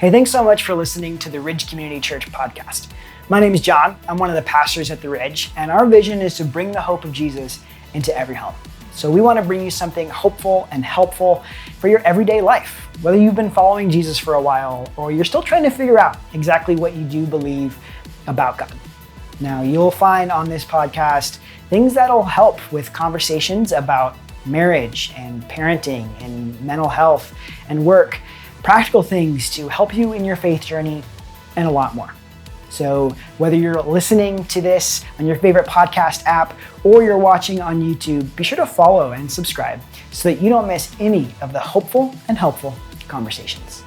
Hey, thanks so much for listening to the Ridge Community Church podcast. My name is John. I'm one of the pastors at the Ridge, and our vision is to bring the hope of Jesus into every home. So we want to bring you something hopeful and helpful for your everyday life, whether you've been following Jesus for a while or you're still trying to figure out exactly what you do believe about God. Now, you'll find on this podcast things that'll help with conversations about marriage and parenting and mental health and work, practical things to help you in your faith journey, and a lot more. So whether you're listening to this on your favorite podcast app or you're watching on YouTube, be sure to follow and subscribe so that you don't miss any of the hopeful and helpful conversations.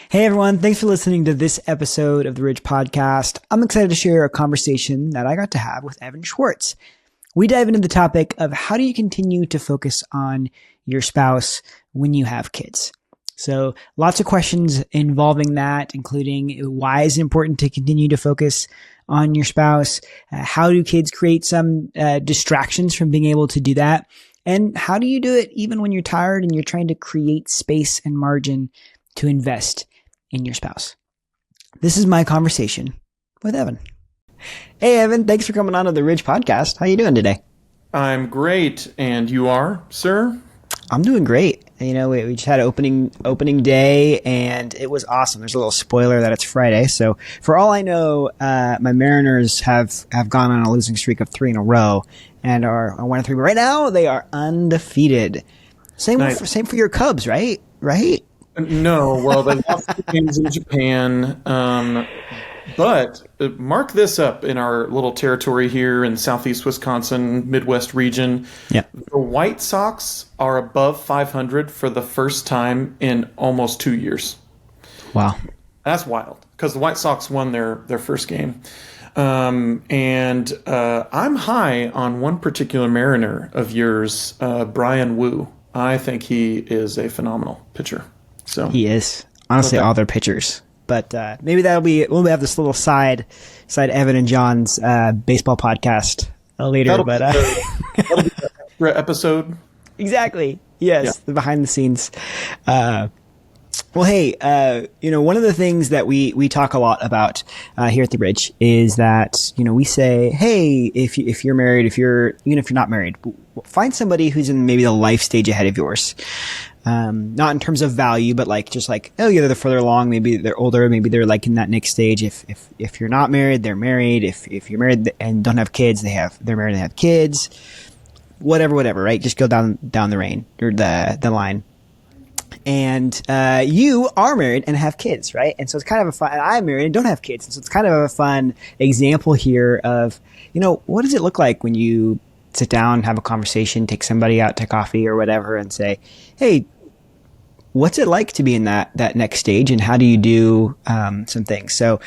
Hey everyone, thanks for listening to this episode of the Ridge Podcast. I'm excited to share a conversation that I got to have with Evan Schwartz. We dive into the topic of how do you continue to focus on your spouse when you have kids. So lots of questions involving that, including why is it important to continue to focus on your spouse? How do kids create some distractions from being able to do that? And how do you do it even when you're tired and you're trying to create space and margin to invest in your spouse? This is my conversation with Evan. Hey, Evan, thanks for coming on to the Ridge Podcast. How you doing today? I'm great. And you are, sir? I'm doing great. You know, we just had opening day, and it was awesome. There's a little spoiler that it's Friday. So for all I know, my Mariners have gone on a losing streak of 3 in a row and are 1-3. But right now, they are undefeated. Same for your Cubs, right? Right? No. Well, they lost 2 games in Japan. But mark this up in our little territory here in southeast Wisconsin, Midwest region. Yeah. The White Sox are above 500 for the first time in almost 2 years. Wow. That's wild because the White Sox won their first game. And I'm high on one particular Mariner of yours, Brian Wu. I think he is a phenomenal pitcher. So he is. Honestly, all their pitchers. But maybe we'll have this little side Evan and John's baseball podcast later. That'll be an extra episode. Exactly. Yes, the behind the scenes. Well, hey, one of the things that we talk a lot about here at the Ridge is that we say, hey, if you're married, even if you're not married, find somebody who's in maybe the life stage ahead of yours. Not in terms of value, but they're further along. Maybe they're older. Maybe they're like in that next stage. If you're not married, they're married. If you're married and don't have kids, they're married and have kids. Whatever, right? Just go down the lane or the line. And you are married and have kids, right? And so it's kind of a fun. And I'm married and don't have kids, and so it's kind of a fun example here of what does it look like when you sit down, have a conversation, take somebody out to coffee or whatever, and say, hey, what's it like to be in that next stage, and how do you do some things? So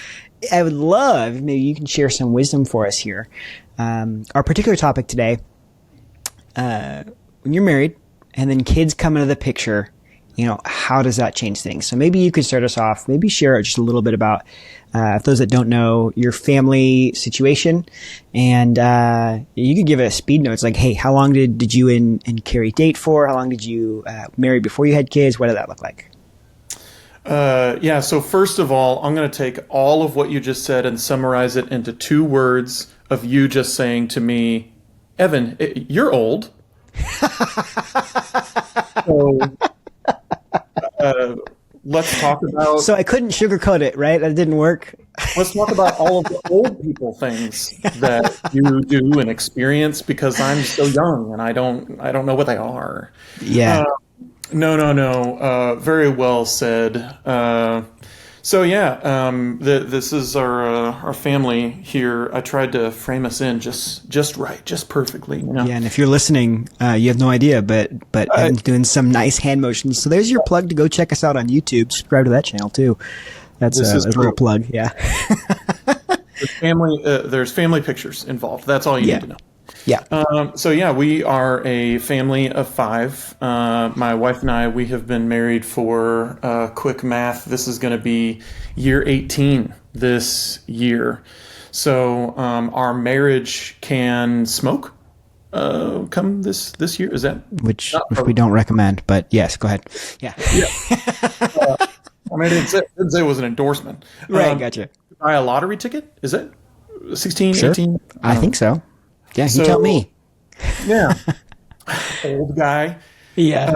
I would love, maybe you can share some wisdom for us here. Our particular topic today, when you're married and then kids come into the picture, how does that change things? So maybe you could start us off, maybe share just a little bit about, for those that don't know, your family situation. And you could give it a speed note. It's like, hey, how long did you and Carrie date for? How long did you marry before you had kids? What did that look like? So first of all, I'm going to take all of what you just said and summarize it into 2 words of you just saying to me, Evan, you're old. So... let's talk about... So I couldn't sugarcoat it, right? That didn't work. Let's talk about all of the old people things that you do and experience, because I'm still young and I don't know what they are. Yeah. No. Very well said. This is our family here. I tried to frame us in just right, just perfectly. Yeah, and if you're listening, you have no idea, but I'm doing some nice hand motions. So there's your plug to go check us out on YouTube. Subscribe to that channel too. That's a little plug. Yeah. There's family pictures involved. That's all you need to know. Yeah. We are a family of 5. My wife and I, we have been married for quick math. This is going to be year 18 this year. So our marriage can smoke. come this year. Is that which not we don't recommend, but yes, go ahead. Yeah. Yeah. I mean, didn't say it was an endorsement. Right, gotcha. Buy a lottery ticket? Is it 16, Sure. 18? I think so. Yeah, you tell So, me. yeah, old guy. Yeah.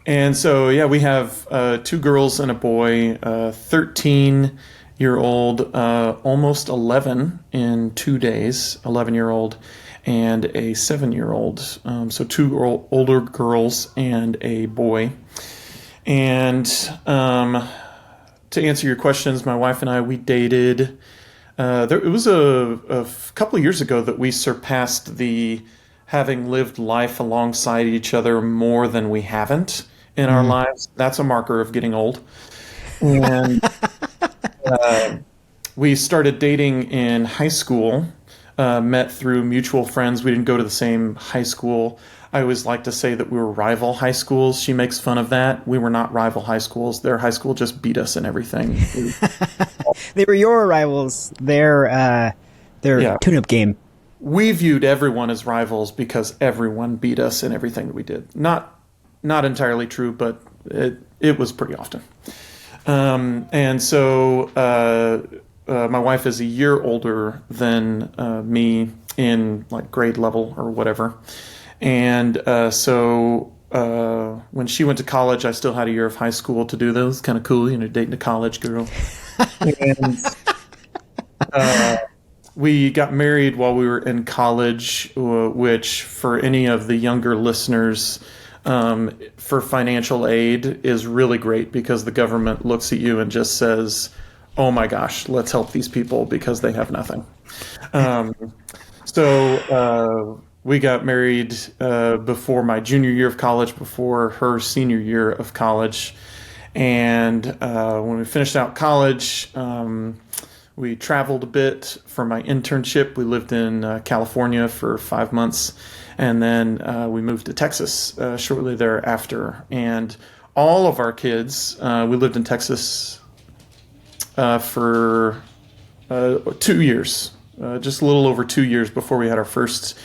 And so, yeah, we have two girls and a boy, 13-year-old, almost 11 in 2 days, 11-year-old, and a 7-year-old. So two older girls and a boy. And to answer your questions, my wife and I, we dated. It was a couple of years ago that we surpassed the having lived life alongside each other more than we haven't in our lives. That's a marker of getting old. And we started dating in high school, met through mutual friends. We didn't go to the same high school. I always like to say that we were rival high schools. She makes fun of that. We were not rival high schools. Their high school just beat us in everything. They were your rivals. Their Yeah. tune-up game. We viewed everyone as rivals because everyone beat us in everything that we did. Not entirely true, but it was pretty often. And so my wife is a year older than me in like grade level or whatever. And so when she went to college, I still had a year of high school to do those. Kind of cool, dating a college girl. And we got married while we were in college, which for any of the younger listeners, for financial aid is really great because the government looks at you and just says, oh my gosh, let's help these people because they have nothing. So we got married before my junior year of college, before her senior year of college. And when we finished out college, we traveled a bit for my internship. We lived in California for 5 months. And then we moved to Texas shortly thereafter. And all of our kids, we lived in Texas for 2 years, just a little over 2 years before we had our first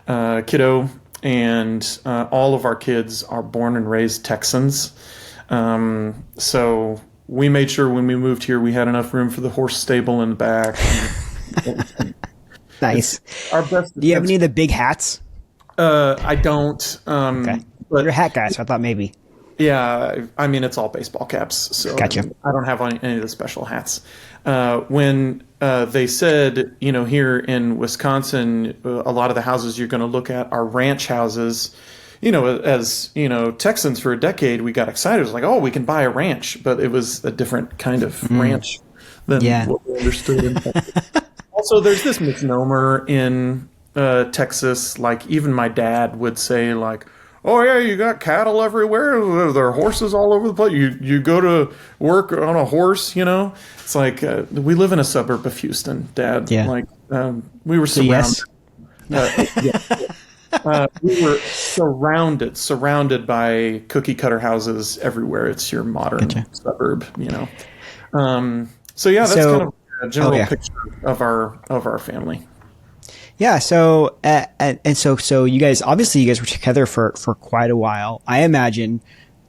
kiddo. And all of our kids are born and raised Texans. So we made sure when we moved here, we had enough room for the horse stable in the back. Nice. Our best. Do you have any of the big hats? I don't. Okay. But You're a hat guy, so I thought maybe. yeah, I mean it's all baseball caps, so Gotcha. I don't have any of the special hats. When they said, here in Wisconsin, a lot of the houses you're going to look at are ranch houses. As Texans for a decade, we got excited. It was like, oh, we can buy a ranch, but it was a different kind of ranch than what we understood in Texas. Also, there's this misnomer in Texas. Like even my dad would say, like, "Oh yeah, you got cattle everywhere. There are horses all over the place. You go to work on a horse. It's like we live in a suburb of Houston, Dad. Yeah. Like we were surrounded. Yes. We were surrounded by cookie cutter houses everywhere. It's your modern suburb, So yeah, that's kind of a general picture of our family. Yeah. So so you guys were together for quite a while. I imagine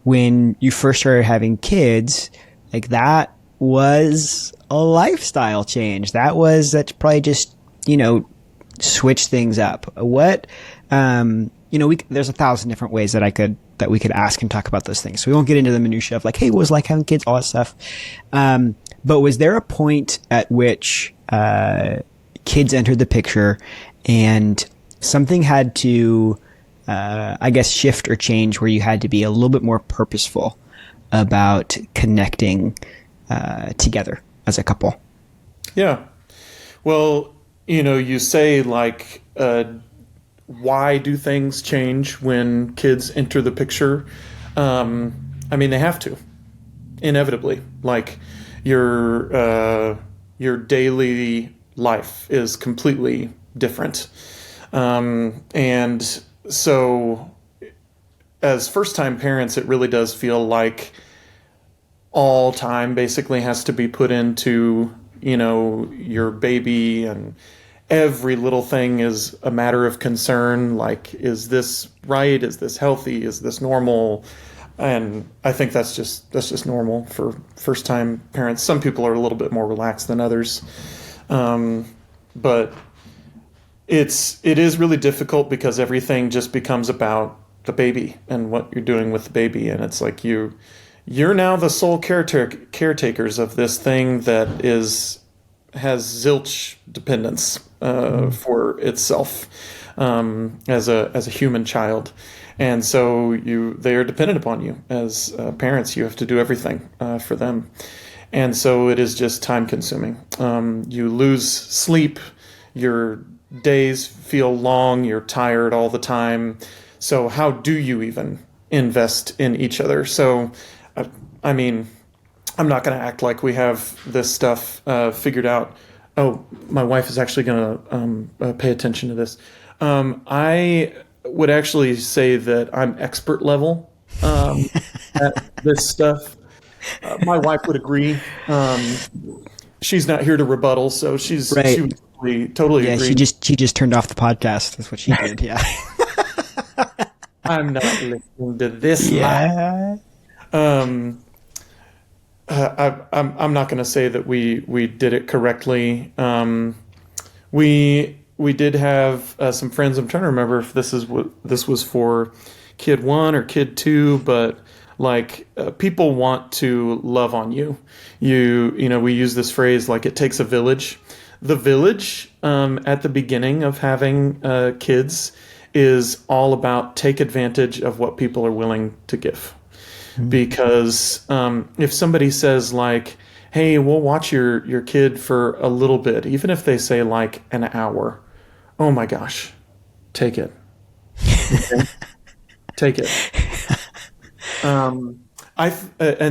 when you first started having kids, like that was a lifestyle change. That's probably just switch things up. What there's 1,000 different ways that we could ask and talk about those things. So we won't get into the minutia of like, hey, what was it like having kids, all that stuff. But was there a point at which kids entered the picture and something had to, shift or change where you had to be a little bit more purposeful about connecting together as a couple? Yeah. Well, you say like, why do things change when kids enter the picture? They have to, inevitably. Like your daily life is completely different. And so as first-time parents, it really does feel like all time basically has to be put into, your baby every little thing is a matter of concern. Like, is this right? Is this healthy? Is this normal? And I think that's just normal for first time parents. Some people are a little bit more relaxed than others, but it is really difficult because everything just becomes about the baby and what you're doing with the baby, and it's like you're now the sole caretakers of this thing that has zilch dependence for itself as a human child, and so they are dependent upon you as parents. You have to do everything for them, and so it is just time consuming. You lose sleep, your days feel long, you're tired all the time. So how do you even invest in each other? So, I mean, I'm not going to act like we have this stuff figured out. Oh, my wife is actually going to pay attention to this. I would actually say that I'm expert level at this stuff. My wife would agree. She's not here to rebuttal, so she would totally agree. She just turned off the podcast. That's what she did. Yeah. I'm not listening to this. Yeah. I'm not going to say that we did it correctly. We did have some friends. I'm trying to remember if this was for kid 1 or kid 2, but like people want to love on you. You know, we use this phrase like it takes a village. The village at the beginning of having kids is all about take advantage of what people are willing to give. Because if somebody says like, hey, we'll watch your kid for a little bit, even if they say like an hour, oh my gosh, take it. Okay? Take it. And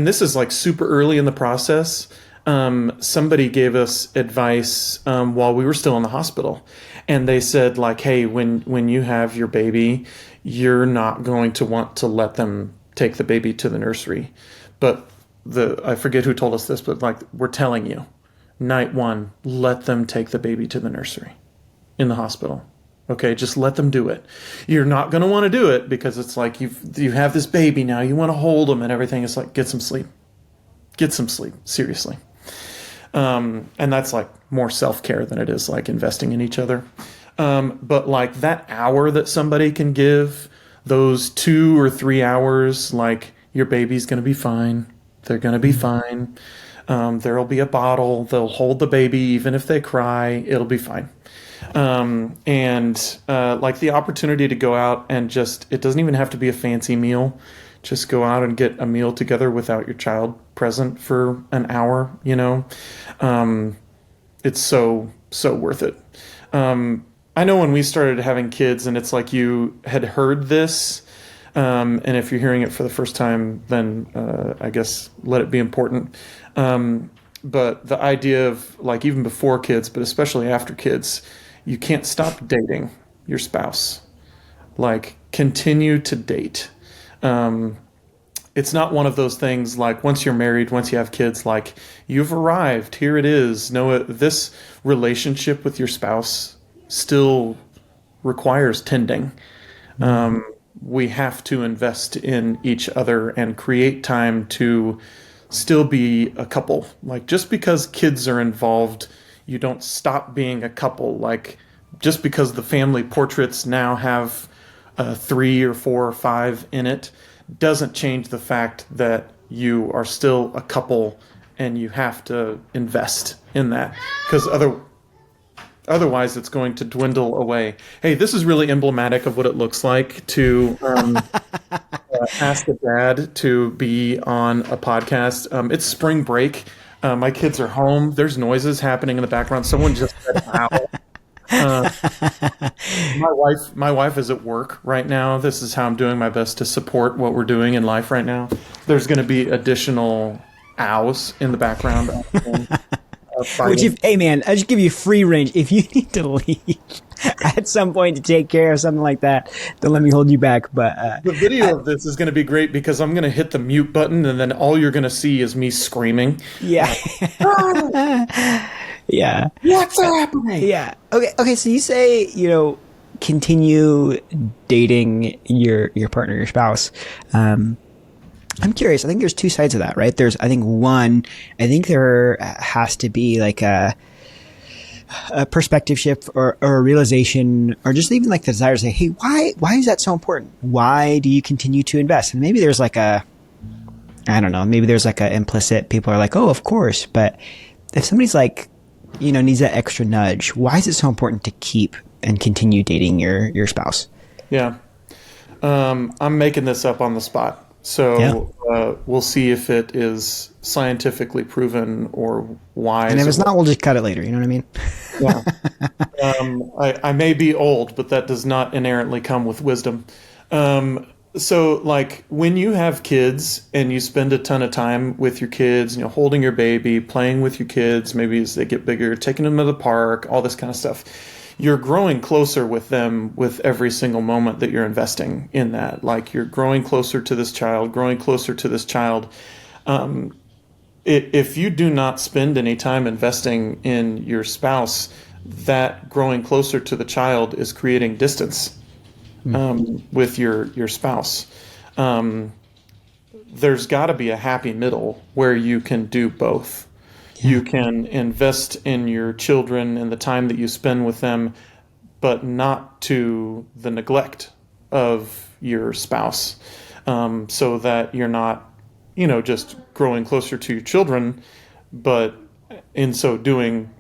this is like super early in the process. Somebody gave us advice while we were still in the hospital, and they said like, hey, when you have your baby, you're not going to want to let them take the baby to the nursery. But I forget who told us this, but like, we're telling you, night 1, let them take the baby to the nursery in the hospital. Okay, just let them do it. You're not going to want to do it because it's like you have this baby now, you want to hold them and everything. It's like, get some sleep. Get some sleep, seriously. And that's like more self-care than it is like investing in each other. But like that hour that somebody can give, those 2 or 3 hours, like your baby's going to be fine. They're going to be fine. There'll be a bottle. They'll hold the baby even if they cry. It'll be fine. And like the opportunity to go out and it doesn't even have to be a fancy meal. Just go out and get a meal together without your child present for an hour, you know. It's so worth it. I know when we started having kids, and it's like you had heard this, and if you're hearing it for the first time, then I guess let it be important. But the idea of like even before kids, but especially after kids, you can't stop dating your spouse. Like continue to date. It's not one of those things like once you're married, once you have kids, like you've arrived, here it is. No, this relationship with your spouse still requires tending. We have to invest in each other and create time to still be a couple. Like just because kids are involved, you don't stop being a couple. Like just because the family portraits now have 3 or 4 or 5 in it doesn't change the fact that you are still a couple and you have to invest in that, because otherwise it's going to dwindle away. Hey, this is really emblematic of what it looks like to ask a dad to be on a podcast. It's spring break. My kids are home. There's noises happening in the background. Someone just said ow. My wife is at work right now. This is how I'm doing my best to support what we're doing in life right now. There's going to be additional ows in the background. Hey man, I just give you free range. If you need to leave at some point to take care of something like that, don't let me hold you back. But the video of this is going to be great because I'm going to hit the mute button and then all you're going to see is me screaming. Yeah. Yeah. What's happening? Yeah. Okay. Okay. So you say, continue dating your partner, your spouse. I'm curious. I think there's two sides of that, right? I think one, I think there has to be like a perspective shift or a realization or just even like the desire to say, hey, why is that so important? Why do you continue to invest? And maybe there's like I don't know, maybe there's like a implicit, people are like, oh, of course. But if somebody's like, needs that extra nudge, why is it so important to keep and continue dating your spouse? Yeah. I'm making this up on the spot. Yeah. So we'll see if it is scientifically proven or And if wise. it's not, we'll just cut it later. You know what I mean? Yeah. I may be old, but that does not inherently come with wisdom. So, like, when you have kids and you spend a ton of time with your kids, holding your baby, playing with your kids, maybe as they get bigger, taking them to the park, all this kind of stuff, you're growing closer with them with every single moment that you're investing in that. Like, you're growing closer to this child, growing closer to this child. If you do not spend any time investing in your spouse, that growing closer to the child is creating distance with your spouse. There's got to be a happy middle where you can do both. Yeah. You can invest in your children and the time that you spend with them, but not to the neglect of your spouse, so that you're not, just growing closer to your children, but in so doing,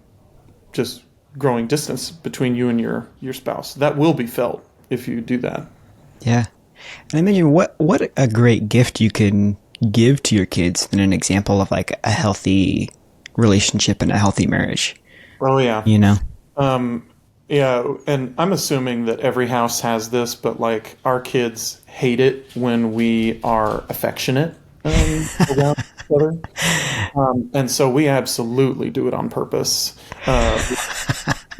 just growing distance between you and your spouse. That will be felt if you do that. Yeah. And I imagine what a great gift you can give to your kids than an example of like a healthy relationship and a healthy marriage. Oh yeah. You know? Yeah, and I'm assuming that every house has this, but like our kids hate it when we are affectionate around each other, and so we absolutely do it on purpose.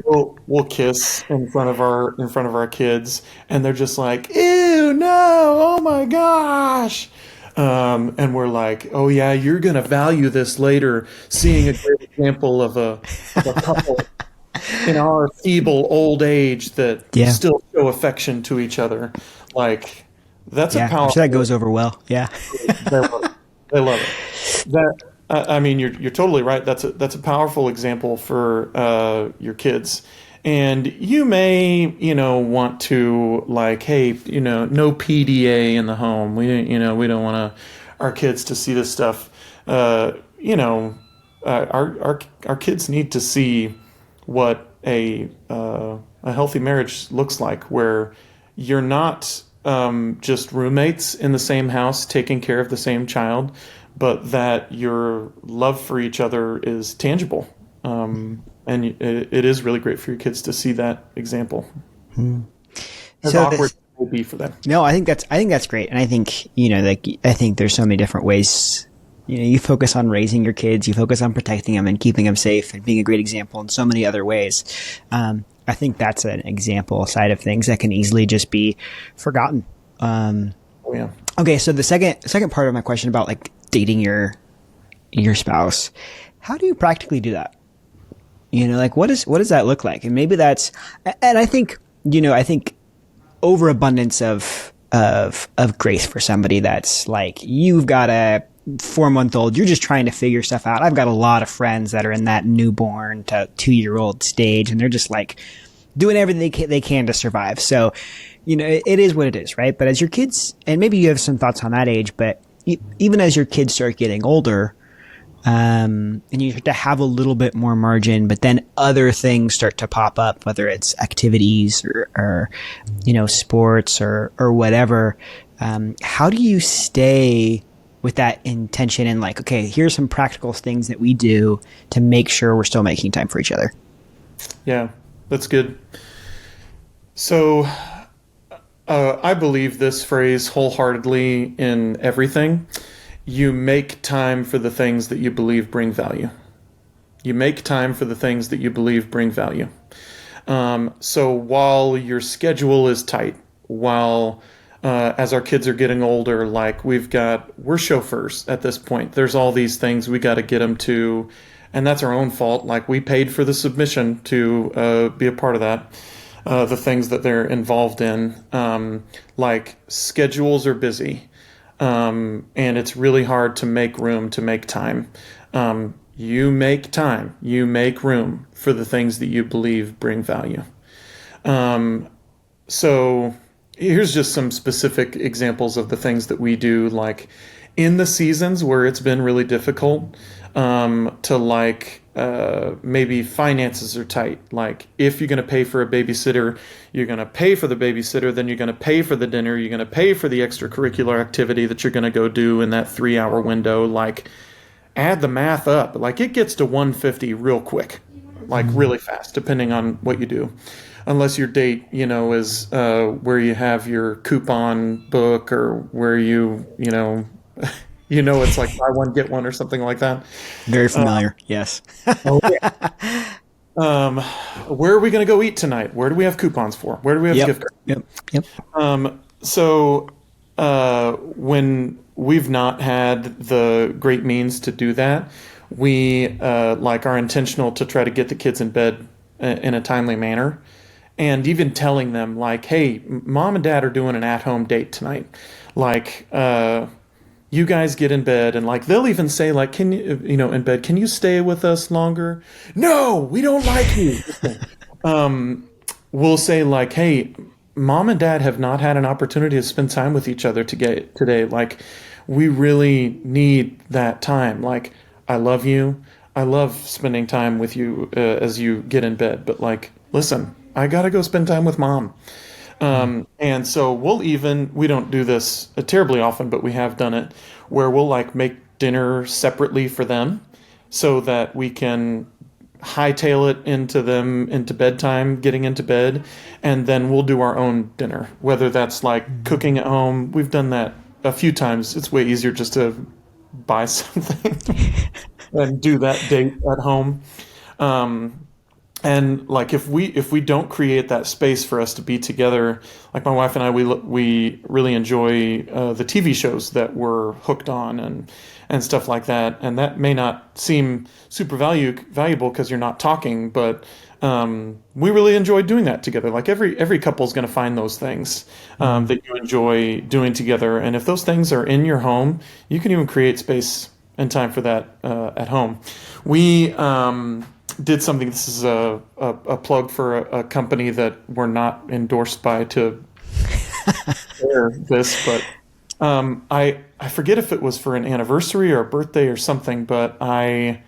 We'll kiss in front of our kids, and they're just like, "Ew, no! Oh my gosh!" And we're like, "Oh yeah, you're gonna value this later, seeing a great example of a couple in our feeble old age that Yeah. still show affection to each other." Like that's a Yeah. I'm sure that powerful. goes over well. Yeah. They love it. They love it. That I mean, you're totally right. That's a powerful example for your kids. And you may, want to like, hey, no PDA in the home. We don't want our kids to see this stuff. Our kids need to see what a healthy marriage looks like, where you're not just roommates in the same house taking care of the same child, but that your love for each other is tangible. And it is really great for your kids to see that example. As So awkward this, as it will be for them. no, I think that's great. And I think, like, I think there's so many different ways, you focus on raising your kids, you focus on protecting them and keeping them safe and being a great example in so many other ways. I think that's an example side of things that can easily just be forgotten. Oh yeah. Okay. So the second part of my question about like dating your spouse, how do you practically do that? Like what does that look like? And maybe that's, and I think, I think overabundance of grace for somebody that's like, you've got a 4-month-old, you're just trying to figure stuff out. I've got a lot of friends that are in that newborn to 2-year-old stage, and they're just like doing everything they can to survive. So, it is what it is, right? But as your kids, and maybe you have some thoughts on that age, but even as your kids start getting older, and you start to have a little bit more margin, but then other things start to pop up, whether it's activities or sports or whatever. How do you stay with that intention and like, okay, here's some practical things that we do to make sure we're still making time for each other? Yeah, that's good. So I believe this phrase wholeheartedly in everything. You make time for the things that you believe bring value. You make time for the things that you believe bring value. So while your schedule is tight, while as our kids are getting older, like we're chauffeurs at this point. There's all these things we got to get them to. and that's our own fault. Like we paid for the submission to be a part of that. The things that they're involved in, like schedules are busy, and it's really hard to make room, to make time. You make time, you make room for the things that you believe bring value. So here's just some specific examples of the things that we do, like in the seasons where it's been really difficult, to like maybe finances are tight. Like if you're going to pay for a babysitter, you're going to pay for the babysitter, then you're going to pay for the dinner, you're going to pay for the extracurricular activity that you're going to go do in that 3 hour window. Like add the math up. Like it gets to 150 real quick, like really fast, depending on what you do. Unless your date, is where you have your coupon book, or where it's like buy one get one or something like that. Very familiar. Yes. Oh yeah. Where are we going to go eat tonight? Where do we have coupons for? Where do we have gift cards? Yep. So when we've not had the great means to do that, we like are intentional to try to get the kids in bed in a timely manner. And even telling them like, hey, mom and dad are doing an at-home date tonight. Like, you guys get in bed, and like they'll even say like, can you, in bed, can you stay with us longer? No, we don't like you. We'll say like, hey, mom and dad have not had an opportunity to spend time with each other today. Like, we really need that time. Like, I love you. I love spending time with you as you get in bed. But like, listen, I gotta go spend time with mom. And so we don't do this terribly often, but we have done it, where we'll like make dinner separately for them so that we can hightail it into bedtime, getting into bed, and then we'll do our own dinner, whether that's like cooking at home. We've done that a few times. It's way easier just to buy something and do that date at home. And like if we don't create that space for us to be together, like my wife and I, we really enjoy the TV shows that we're hooked on and stuff like that. And that may not seem super valuable because you're not talking, but we really enjoy doing that together. Like every couple is going to find those things that you enjoy doing together. And if those things are in your home, you can even create space and time for that at home. We did something. This is a plug for a company that we're not endorsed by to share this, but I forget if it was for an anniversary or a birthday or something, but I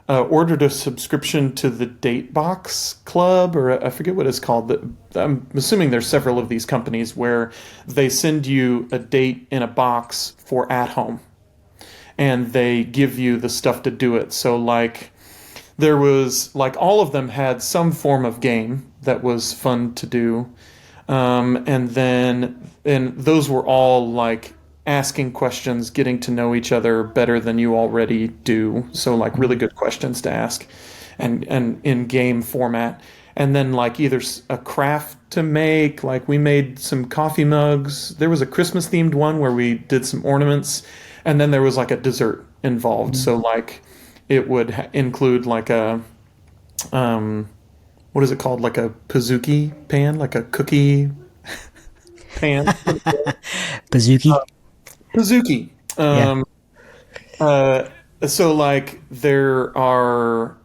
ordered a subscription to the Date Box Club, or I forget what it's called. I'm assuming there's several of these companies where they send you a date in a box for at home, and they give you the stuff to do it. So like, there was like all of them had some form of game that was fun to do. And those were all like asking questions, getting to know each other better than you already do. So like really good questions to ask and in game format. And then like either a craft to make, like we made some coffee mugs. There was a Christmas themed one where we did some ornaments, and then there was like a dessert involved. So like, it would include like a, what is it called? Like a pizookie pan, like a cookie pan. Pizookie? Pizookie. So like there are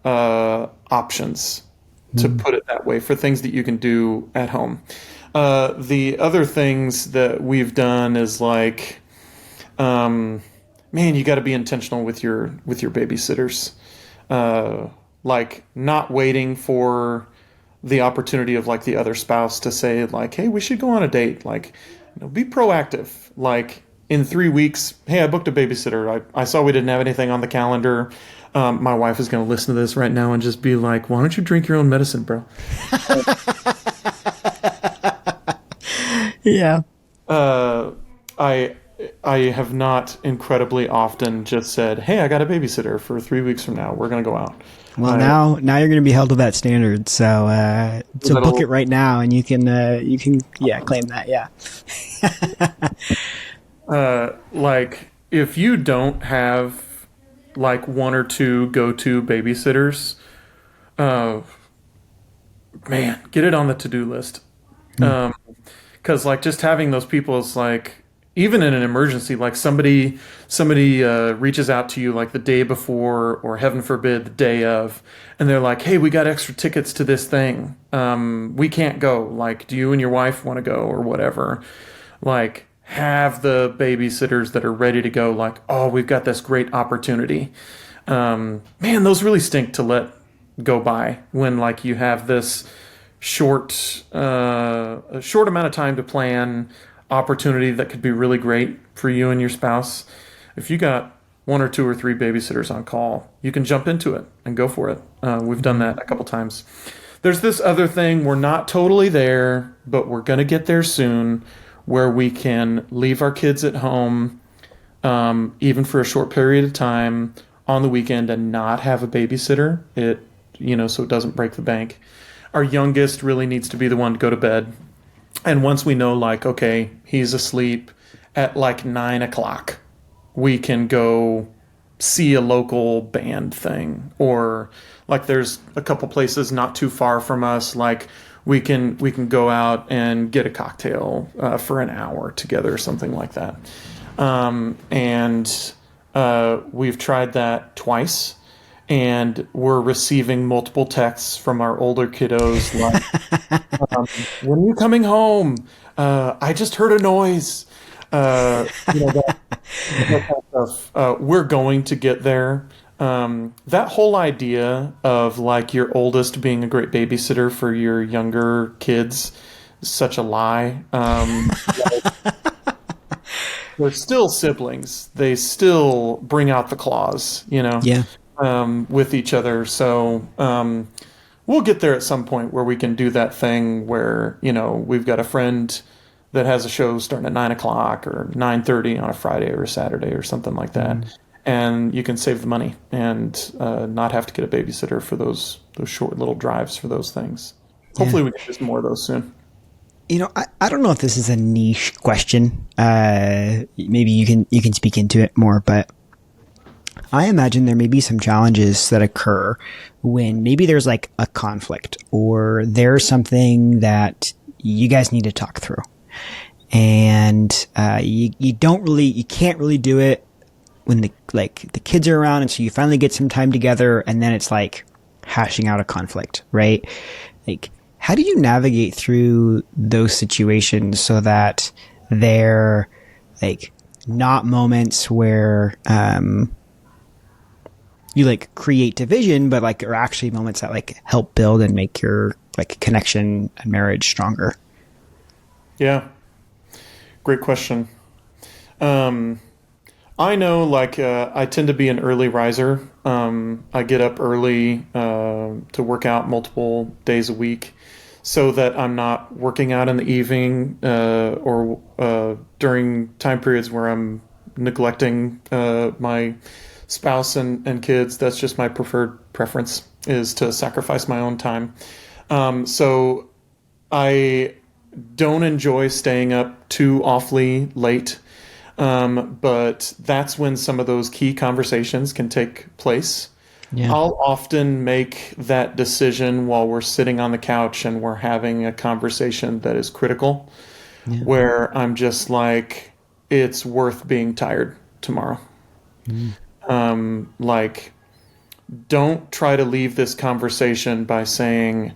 options, to put it that way, for things that you can do at home. The other things that we've done is like, man, you got to be intentional with your babysitters. Like not waiting for the opportunity of like the other spouse to say like, hey, we should go on a date. Like, be proactive. Like in 3 weeks, hey, I booked a babysitter. I saw we didn't have anything on the calendar. My wife is going to listen to this right now and just be like, why don't you drink your own medicine, bro? Yeah. I have not incredibly often just said, hey, I got a babysitter for 3 weeks from now. We're going to go out. Well, now you're going to be held to that standard. So book it right now, and you can claim that. Yeah. Like if you don't have like one or two go-to babysitters, uh, man, get it on the to-do list. Because like just having those people is like even in an emergency, like somebody reaches out to you like the day before or heaven forbid the day of, and they're like, hey, we got extra tickets to this thing. We can't go. Like, do you and your wife want to go or whatever? Like have the babysitters that are ready to go. Like, oh, we've got this great opportunity. Man, those really stink to let go by when like you have this a short amount of time to plan opportunity that could be really great for you and your spouse. If you got one or two or three babysitters on call, you can jump into it and go for it. We've done that a couple times. There's this other thing, we're not totally there, but we're going to get there soon, where we can leave our kids at home, even for a short period of time on the weekend and not have a babysitter. So it doesn't break the bank. Our youngest really needs to be the one to go to bed. And once we know, like, okay, he's asleep at like 9 o'clock, we can go see a local band thing. Or like there's a couple places not too far from us, like we can go out and get a cocktail for an hour together or something like that. We've tried that twice. And we're receiving multiple texts from our older kiddos like, when are you coming home? I just heard a noise. That kind of stuff. We're going to get there. That whole idea of like your oldest being a great babysitter for your younger kids is such a lie. They're still siblings. They still bring out the claws, Yeah. with each other. So we'll get there at some point where we can do that thing where, we've got a friend that has a show starting at 9 o'clock or 9:30 on a Friday or a Saturday or something like that. And you can save the money and not have to get a babysitter for those short little drives for those things. Hopefully we can do some more of those soon. I don't know if this is a niche question. Maybe you can speak into it more, but I imagine there may be some challenges that occur when maybe there's like a conflict or there's something that you guys need to talk through, and you can't really do it when the kids are around, and so you finally get some time together, and then it's like hashing out a conflict, right? Like, how do you navigate through those situations so that they're like not moments where you like create division, but like are actually moments that like help build and make your like connection and marriage stronger? Yeah. Great question. I know like I tend to be an early riser. I get up early to work out multiple days a week so that I'm not working out in the evening or during time periods where I'm neglecting my spouse and kids. That's just my preference is to sacrifice my own time. So I don't enjoy staying up too awfully late. But that's when some of those key conversations can take place. Yeah. I'll often make that decision while we're sitting on the couch and we're having a conversation that is critical, where I'm just like, it's worth being tired tomorrow. Like, don't try to leave this conversation by saying,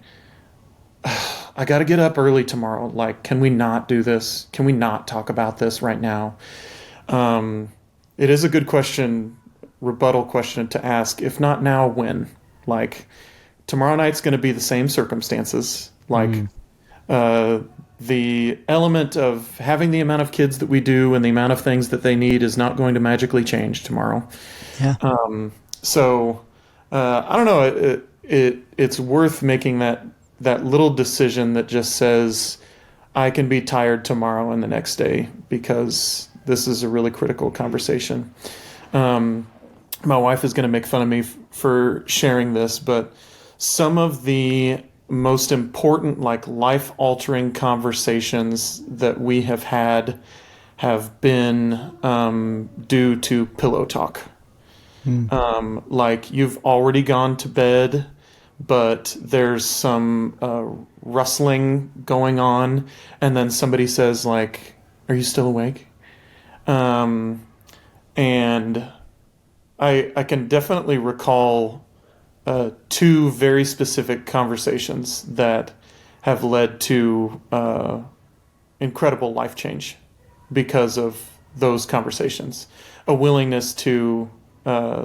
I got to get up early tomorrow. Like, can we not do this? Can we not talk about this right now? It is a good question, rebuttal question to ask. If not now, when? Like, tomorrow night's going to be the same circumstances. Like, the element of having the amount of kids that we do and the amount of things that they need is not going to magically change tomorrow. Yeah. I don't know. It's worth making that little decision that just says, I can be tired tomorrow and the next day because this is a really critical conversation. My wife is going to make fun of me for sharing this, but some of the most important, like life-altering conversations that we have had have been due to pillow talk. Like you've already gone to bed, but there's some rustling going on, and then somebody says like, "Are you still awake?" Um, and I can definitely recall two very specific conversations that have led to incredible life change because of those conversations. A willingness to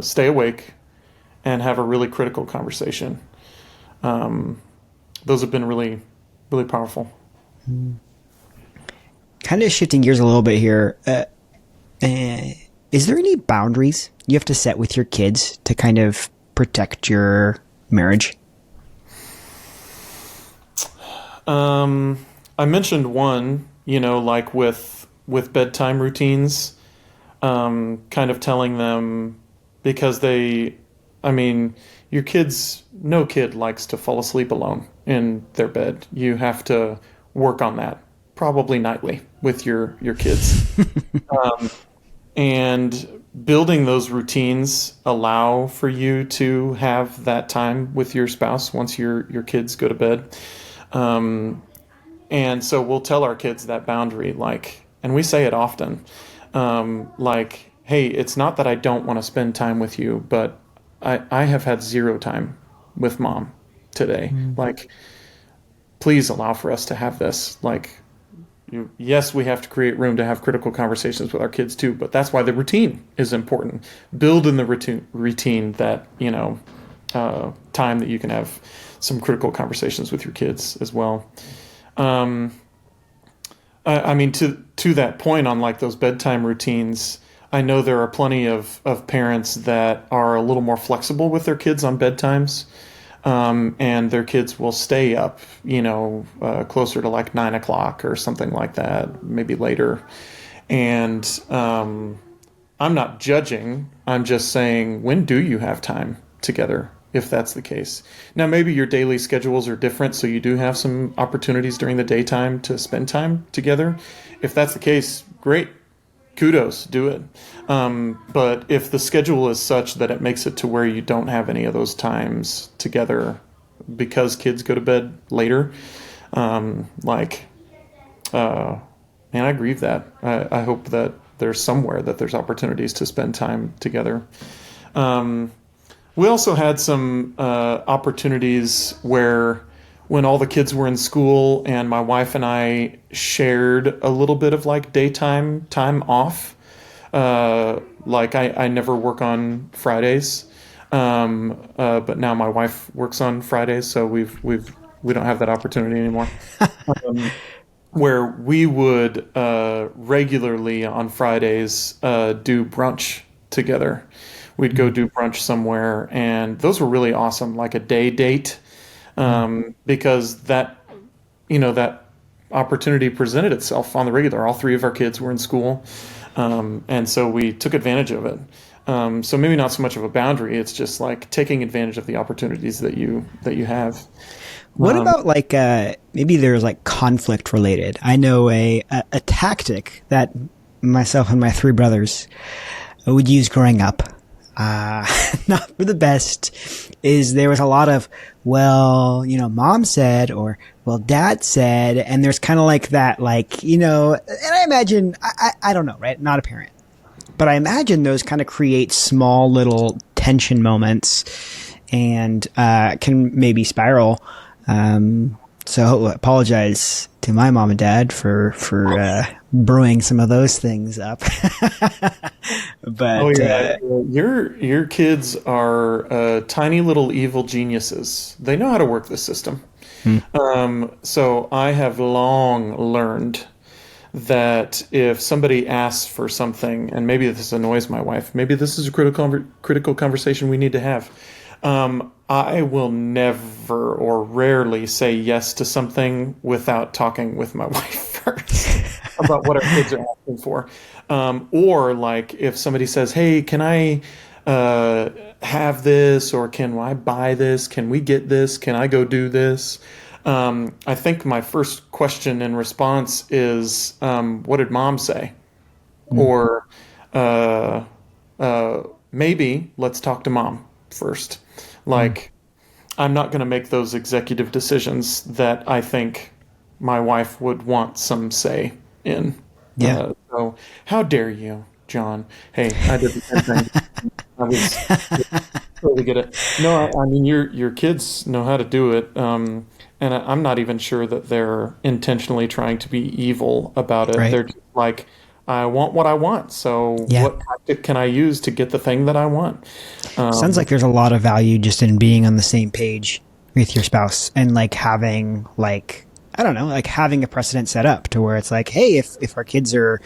stay awake and have a really critical conversation. Those have been really, really powerful. Kind of shifting gears a little bit here. Is there any boundaries you have to set with your kids to kind of protect your marriage? I mentioned one, like with bedtime routines, kind of telling them because I mean, your kids, no kid likes to fall asleep alone in their bed. You have to work on that, probably nightly with your kids. And building those routines allow for you to have that time with your spouse once your kids go to bed. And so we'll tell our kids that boundary, like, and we say it often, like, hey, it's not that I don't want to spend time with you, but I have had zero time with mom today. Like, please allow for us to have this. Like, yes, we have to create room to have critical conversations with our kids too, but that's why the routine is important. Build in the routine that, time that you can have some critical conversations with your kids as well. I mean, to that point on like those bedtime routines, I know there are plenty of parents that are a little more flexible with their kids on bedtimes. And their kids will stay up, closer to like 9 o'clock or something like that, maybe later. And I'm not judging. I'm just saying, when do you have time together, if that's the case? Now, maybe your daily schedules are different, so you do have some opportunities during the daytime to spend time together. If that's the case, great. Kudos, do it. But if the schedule is such that it makes it to where you don't have any of those times together because kids go to bed later, and I grieve that. I hope that there's somewhere that there's opportunities to spend time together. We also had some opportunities where when all the kids were in school and my wife and I shared a little bit of like daytime time off. Like I never work on Fridays. But now my wife works on Fridays, so we don't have that opportunity anymore. Where we would regularly on Fridays do brunch together. We'd go do brunch somewhere, and those were really awesome, like a day date. Because that opportunity presented itself on the regular. All three of our kids were in school, and so we took advantage of it. So maybe not so much of a boundary; it's just like taking advantage of the opportunities that you have. What about like maybe there's like conflict related? I know a tactic that myself and my three brothers would use growing up. Not for the best, is there was a lot of, well, mom said, or, well, dad said, and there's kind of like that, like, and I imagine, I don't know, right? Not a parent, but I imagine those kind of create small little tension moments and, can maybe spiral. So apologize to my mom and dad for brewing some of those things up. But your kids are tiny little evil geniuses. They know how to work the system. So I have long learned that if somebody asks for something, and maybe this annoys my wife, maybe this is a critical conversation we need to have. I will never or rarely say yes to something without talking with my wife first about what our kids are asking for. Or like if somebody says, hey, can I have this, or can I buy this? Can we get this? Can I go do this? I think my first question in response is, what did mom say? Or maybe let's talk to mom first. Like, I'm not going to make those executive decisions that I think my wife would want some say in. Yeah. So how dare you, John? Hey, I did the same thing. I was totally get it. No, I mean your kids know how to do it, and I'm not even sure that they're intentionally trying to be evil about it. Right. They're just like, I want what I want. So Yeah. what tactic can I use to get the thing that I want? Sounds like there's a lot of value just in being on the same page with your spouse and like having like, I don't know, like having a precedent set up to where it's like, hey, if our kids are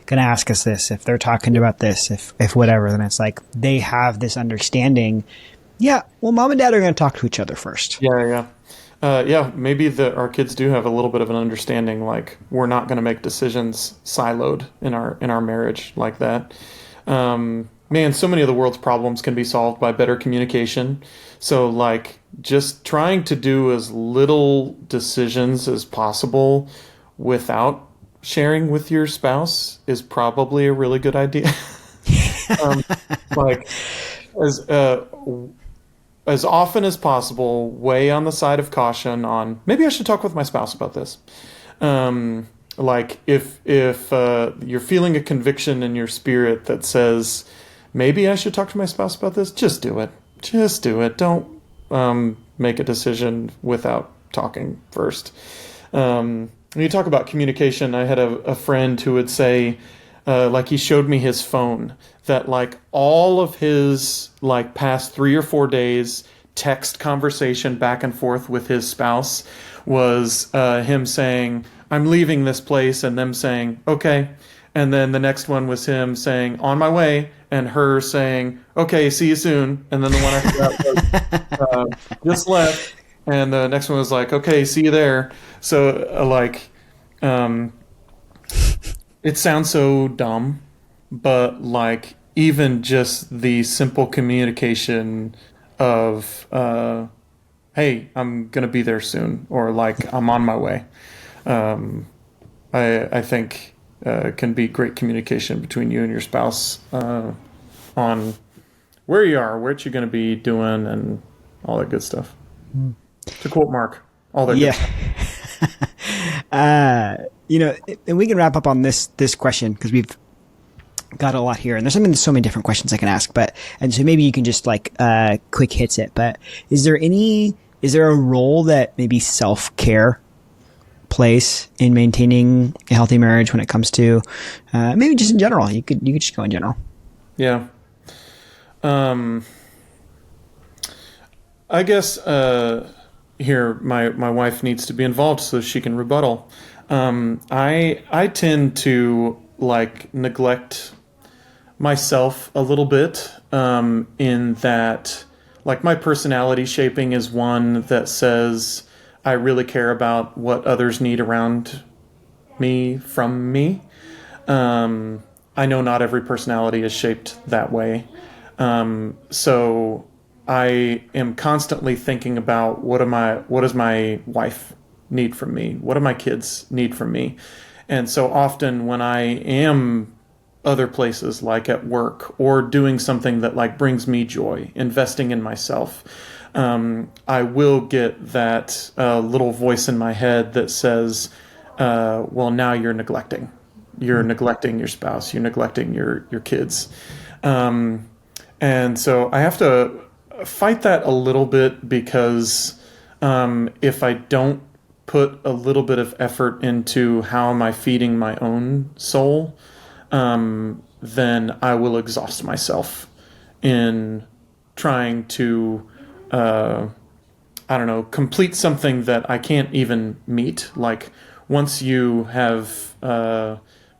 going to ask us this, if they're talking about this, if whatever, then it's like they have this understanding. Yeah. Well, mom and dad are going to talk to each other first. Yeah, yeah. Yeah, maybe our kids do have a little bit of an understanding, like we're not going to make decisions siloed in our marriage like that. Man, so many of the world's problems can be solved by better communication. So, like, just trying to do as little decisions as possible without sharing with your spouse is probably a really good idea. um, like, as as often as possible, weigh on the side of caution on maybe I should talk with my spouse about this. Like if you're feeling a conviction in your spirit that says maybe I should talk to my spouse about this, just do it. Just do it. Don't make a decision without talking first. When you talk about communication, I had a friend who would say, like he showed me his phone, that like all of his like past 3 or 4 days text conversation back and forth with his spouse was him saying, I'm leaving this place, and them saying, okay. And then the next one was him saying, on my way, and her saying, okay, see you soon. And then the one after that was, just left. And the next one was like, okay, see you there. So it sounds so dumb, but like even just the simple communication of, hey, I'm going to be there soon, or like I'm on my way. I think can be great communication between you and your spouse on where you are, what you're going to be doing, and all that good stuff. To quote Mark, all that good stuff. And we can wrap up on this question because we've got a lot here, and there's so many different questions I can ask. And so maybe you can just like quick hits it. But is there a role that maybe self-care plays in maintaining a healthy marriage when it comes to maybe just in general? You could just go in general. Yeah. I guess here my wife needs to be involved so she can rebuttal. I tend to like neglect myself a little bit in that like my personality shaping is one that says I really care about what others need around me from me. I know not every personality is shaped that way. So I am constantly thinking about what does my wife need from me? What do my kids need from me? And so often when I am other places, like at work or doing something that like brings me joy, investing in myself, I will get that little voice in my head that says, well, now you're neglecting. You're neglecting your spouse. You're neglecting your kids. And so I have to fight that a little bit because if I don't put a little bit of effort into how am I feeding my own soul, then I will exhaust myself in trying to, complete something that I can't even meet. Like once you have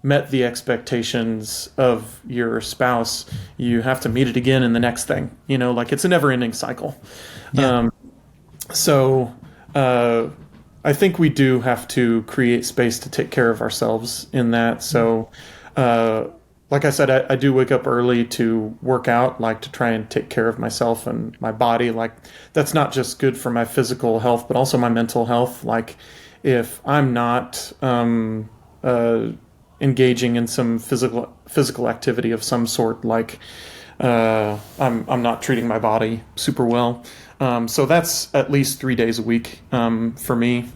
met the expectations of your spouse, you have to meet it again in the next thing. Like it's a never-ending cycle. Yeah. I think we do have to create space to take care of ourselves in that. So, like I said, I do wake up early to work out, like to try and take care of myself and my body. Like that's not just good for my physical health, but also my mental health. Like if I'm not engaging in some physical activity of some sort, like I'm not treating my body super well. So that's at least 3 days a week for me.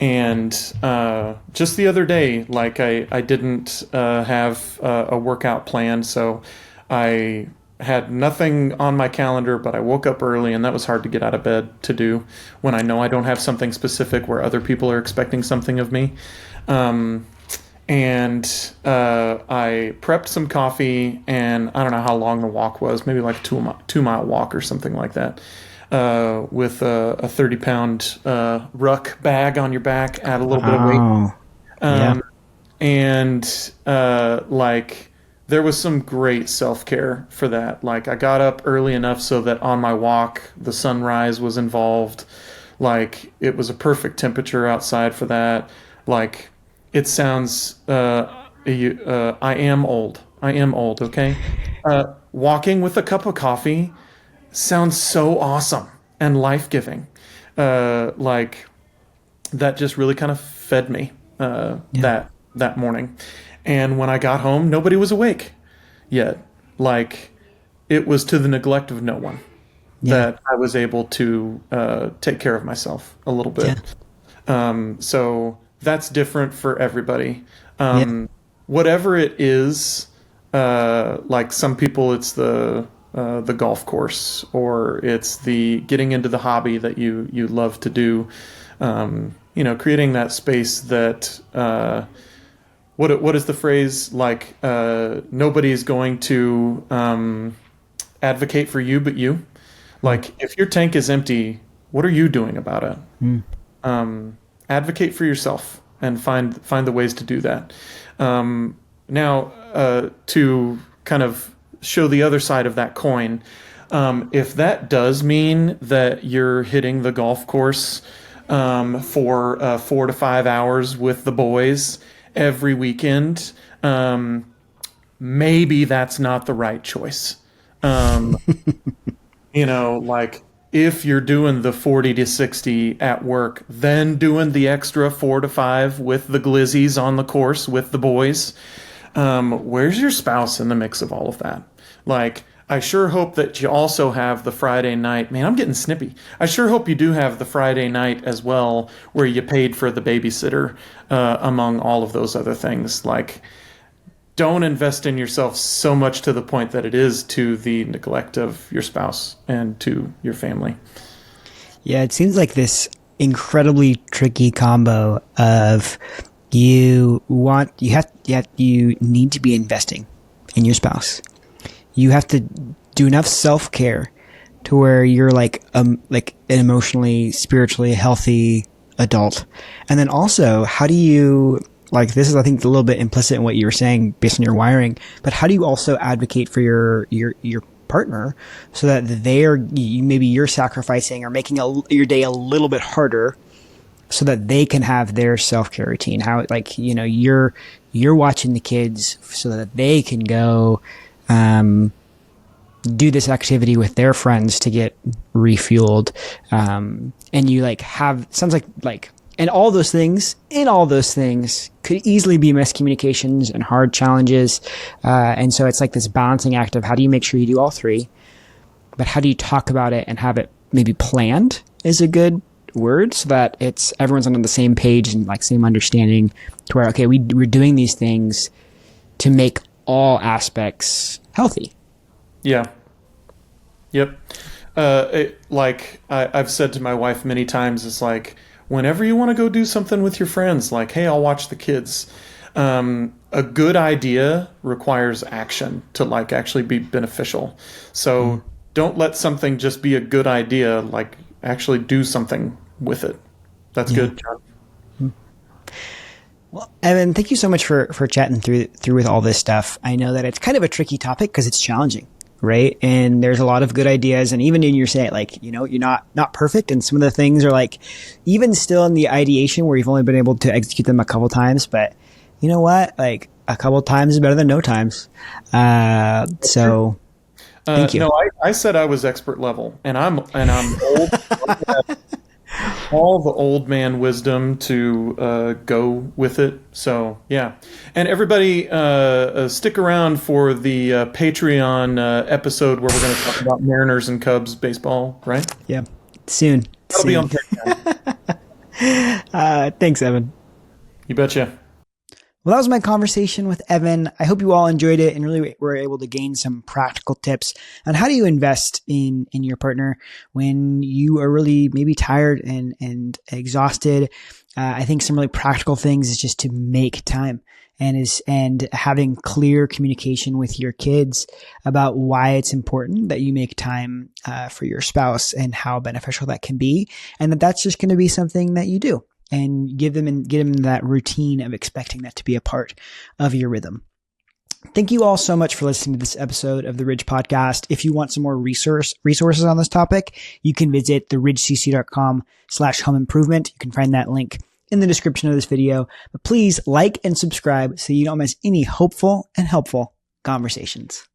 And just the other day, like I didn't have a workout planned, so I had nothing on my calendar, but I woke up early, and that was hard to get out of bed to do when I know I don't have something specific where other people are expecting something of me. Um, and I prepped some coffee, and I don't know how long the walk was, maybe like a 2 mile walk or something like that. With a 30-pound ruck bag on your back, add a little bit of weight. Oh, yeah. Um, and like there was some great self-care for that. Like I got up early enough so that on my walk the sunrise was involved. Like it was a perfect temperature outside for that. Like it sounds I am old. I am old, okay? Walking with a cup of coffee sounds so awesome and life-giving. Like that just really kind of fed me that morning. And when I got home, nobody was awake yet. Like it was to the neglect of no one that I was able to take care of myself a little bit. So that's different for everybody. Whatever it is, like some people, it's the golf course, or it's the getting into the hobby that you love to do. Creating that space that what is the phrase, like nobody's going to advocate for you but you. Like if your tank is empty, what are you doing about it? Advocate for yourself and find the ways to do that. Now, to kind of show the other side of that coin, if that does mean that you're hitting the golf course for 4 to 5 hours with the boys every weekend, maybe that's not the right choice. Like if you're doing the 40 to 60 at work, then doing the extra 4 to 5 with the glizzies on the course with the boys, where's your spouse in the mix of all of that? Like, I sure hope that you also have the Friday night. Man, I'm getting snippy. I sure hope you do have the Friday night as well, where you paid for the babysitter, among all of those other things. Like, don't invest in yourself so much to the point that it is to the neglect of your spouse and to your family. Yeah, it seems like this incredibly tricky combo of you need to be investing in your spouse. You have to do enough self-care to where you're like an emotionally, spiritually healthy adult. And then also, how do you, like, this is, I think, a little bit implicit in what you were saying based on your wiring, but how do you also advocate for your partner so that maybe you're sacrificing or making your day a little bit harder so that they can have their self-care routine? How, like, you're watching the kids so that they can go do this activity with their friends to get refueled. And you sounds like, and all those things could easily be miscommunications and hard challenges. And so it's like this balancing act of how do you make sure you do all three, but how do you talk about it and have it maybe planned is a good word, so that everyone's on the same page and like same understanding to where, okay, we're doing these things to make all aspects healthy. Yeah. Yep. I've said to my wife many times, it's like, whenever you want to go do something with your friends, like, hey, I'll watch the kids. A good idea requires action to like actually be beneficial. So don't let something just be a good idea, like actually do something with it. That's good, John. Well, Evan, thank you so much for chatting through with all this stuff. I know that it's kind of a tricky topic because it's challenging, right? And there's a lot of good ideas. And even in your say, like, you're not perfect. And some of the things are like, even still in the ideation where you've only been able to execute them a couple times, but you know what? Like a couple times is better than no times. So thank you. No, I said I was expert level and I'm old. all the old man wisdom to go with it. So yeah, and everybody stick around for the Patreon episode where we're going to talk about Mariners and Cubs baseball. Right? Yeah, soon. That'll be on Patreon. Thanks, Evan. You betcha. Well, that was my conversation with Evan. I hope you all enjoyed it and really were able to gain some practical tips on how do you invest in your partner when you are really maybe tired and exhausted. I think some really practical things is just to make time and having clear communication with your kids about why it's important that you make time for your spouse and how beneficial that can be, and that's just going to be something that you do. And get them that routine of expecting that to be a part of your rhythm. Thank you all so much for listening to this episode of the Ridge Podcast. If you want some more resources on this topic, you can visit theridgecc.com/home improvement. You can find that link in the description of this video. But please like and subscribe so you don't miss any hopeful and helpful conversations.